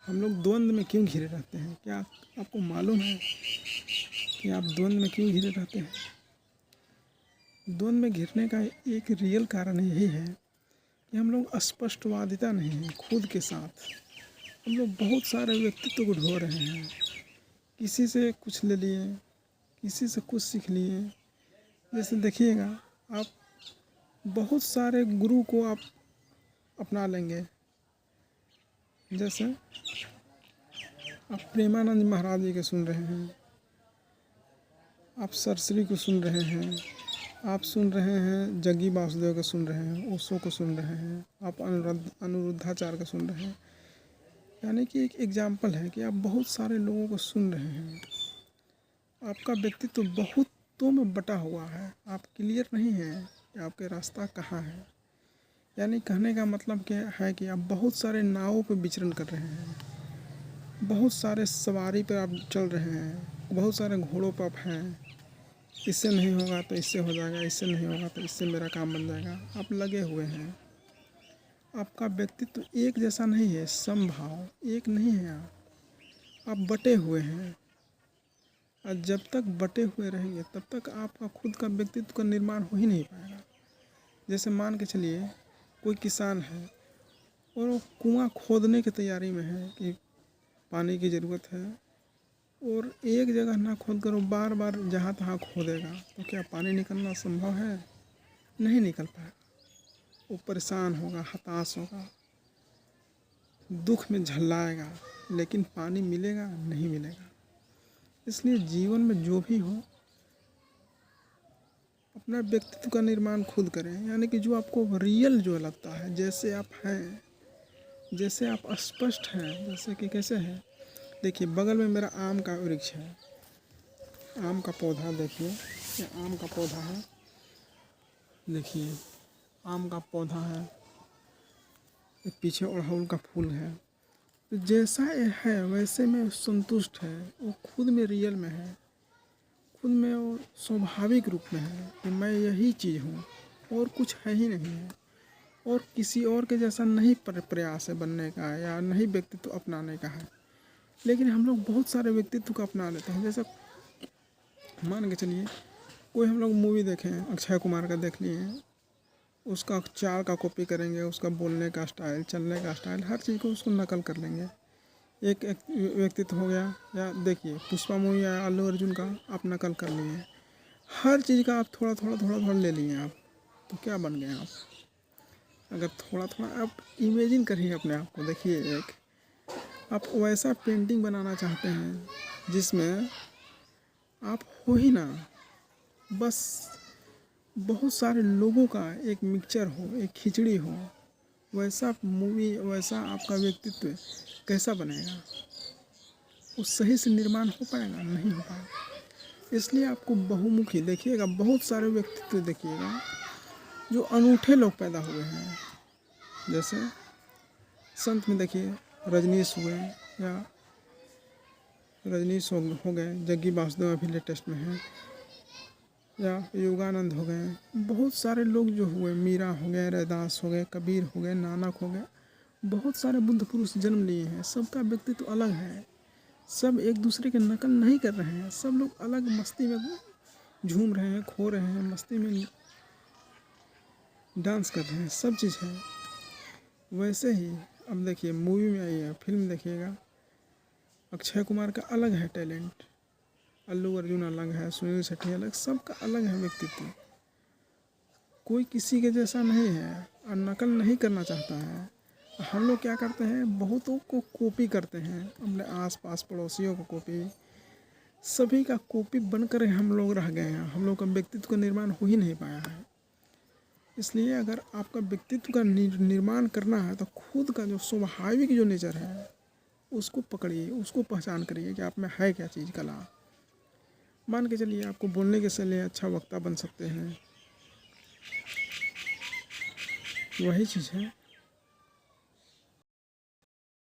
हम लोग द्वंद्व में क्यों घिरे रहते हैं? क्या आपको मालूम है कि आप द्वंद्व में क्यों घिरे रहते हैं? द्वंद्व में घिरने का एक रियल कारण यही है कि हम लोग स्पष्टवादिता नहीं है खुद के साथ। हम लोग बहुत सारे व्यक्तित्व को ढो रहे हैं, किसी से कुछ ले लिए, किसी से कुछ सीख लिए। जैसे देखिएगा, आप बहुत सारे गुरु को आप अपना लेंगे। जैसे आप प्रेमानंद महाराज जी के सुन रहे हैं, आप सरश्री को सुन रहे हैं, आप सुन रहे हैं जग्गी वासुदेव को सुन रहे हैं, ओशो को सुन रहे हैं, आप अनिरुद्धाचार्य को सुन रहे हैं। यानी कि एक एग्जाम्पल है कि आप बहुत सारे लोगों को सुन रहे हैं। आपका व्यक्तित्व बहुतों में बटा हुआ है, आप क्लियर नहीं हैं कि आपके रास्ता कहाँ है। यानी कहने का मतलब क्या है कि आप बहुत सारे नावों पर विचरण कर रहे हैं, बहुत सारे सवारी पर आप चल रहे हैं, बहुत सारे घोड़ों पर आप हैं। इससे नहीं होगा तो इससे हो जाएगा, इससे नहीं होगा तो इससे मेरा काम बन जाएगा। आप लगे हुए हैं। आपका व्यक्तित्व एक जैसा नहीं है, समभाव एक नहीं है। आप बटे हुए हैं, और जब तक बटे हुए रहेंगे तब तक आपका खुद का व्यक्तित्व का निर्माण हो ही नहीं पाएगा। जैसे मान के चलिए कोई किसान है और वो कुआं खोदने की तैयारी में है कि पानी की ज़रूरत है, और एक जगह ना खोद कर वो बार बार जहाँ तहाँ खोदेगा, तो क्या पानी निकलना संभव है? नहीं निकल पाएगा। वो परेशान होगा, हताश होगा, दुख में झल्लाएगा, लेकिन पानी मिलेगा नहीं मिलेगा। इसलिए जीवन में जो भी हो, अपना व्यक्तित्व का निर्माण खुद करें। यानी कि जो आपको रियल जो लगता है, जैसे आप हैं, जैसे आप स्पष्ट हैं, जैसे कि कैसे हैं। देखिए बगल में मेरा आम का वृक्ष है, आम का पौधा। देखिए ये आम का पौधा है, देखिए आम का पौधा है, पीछे अड़हुल का फूल है। तो जैसा ये है वैसे में संतुष्ट है, वो खुद में रियल में है, खुद में वो स्वाभाविक रूप में है कि मैं यही चीज़ हूँ और कुछ है ही नहीं है, और किसी और के जैसा नहीं प्रयास है बनने का या नहीं व्यक्तित्व अपनाने का है। लेकिन हम लोग बहुत सारे व्यक्तित्व को अपना लेते हैं। जैसे मान के चलिए कोई हम लोग मूवी देखें, अक्षय कुमार का देख लिए, उसका चाल का कॉपी करेंगे, उसका बोलने का स्टाइल, चलने का स्टाइल, हर चीज़ को उसको नकल कर लेंगे। एक व्यक्तित्व हो गया। या देखिए पुष्पा मूवी आया अल्लू अर्जुन का, आप नकल कर लिए, हर चीज़ का आप थोड़ा थोड़ा थोड़ा थोड़ा ले लिए आप, तो क्या बन गए आप? अगर थोड़ा थोड़ा आप इमेजिन करिए अपने आप को, देखिए एक आप वैसा पेंटिंग बनाना चाहते हैं जिसमें आप हो ही ना, बस बहुत सारे लोगों का एक मिक्सचर हो, एक खिचड़ी हो। वैसा मूवी, वैसा आपका व्यक्तित्व कैसा बनेगा? वो सही से निर्माण हो पाएगा? नहीं हो पाएगा। इसलिए आपको बहुमुखी देखिएगा, बहुत सारे व्यक्तित्व देखिएगा जो अनूठे लोग पैदा हुए हैं। जैसे संत में देखिए रजनीश हुए, या रजनीश हो गए, जग्गी वासुदेव अभी लेटेस्ट में हैं, या योगानंद हो गए। बहुत सारे लोग जो हुए, मीरा हो गए, रैदास हो गए, कबीर हो गए, नानक हो गए, बहुत सारे बुद्ध पुरुष जन्म लिए हैं। सबका व्यक्तित्व अलग है, सब एक दूसरे के नकल नहीं कर रहे हैं। सब लोग अलग मस्ती में झूम रहे हैं, खो रहे हैं, मस्ती में डांस कर रहे हैं, सब चीज़ है। वैसे ही अब देखिए मूवी में आई है, फिल्म देखिएगा, अक्षय कुमार का अलग है टैलेंट, अल्लू अर्जुन अलग है, सुनील शेट्टी अलग, सबका अलग है व्यक्तित्व। कोई किसी के जैसा नहीं है और नकल नहीं करना चाहता है। हम लोग क्या करते हैं, बहुतों को कॉपी करते हैं, अपने आसपास पड़ोसियों को कॉपी, सभी का कॉपी बनकर हम लोग रह गए हैं। हम लोग का व्यक्तित्व का निर्माण हो ही नहीं पाया है। इसलिए अगर आपका व्यक्तित्व का निर्माण करना है तो खुद का जो स्वाभाविक जो नेचर है उसको पकड़िए, उसको पहचान करिए कि आप में है क्या चीज़, कला। मान के चलिए आपको बोलने के लिए अच्छा वक्ता बन सकते हैं, वही चीज़ है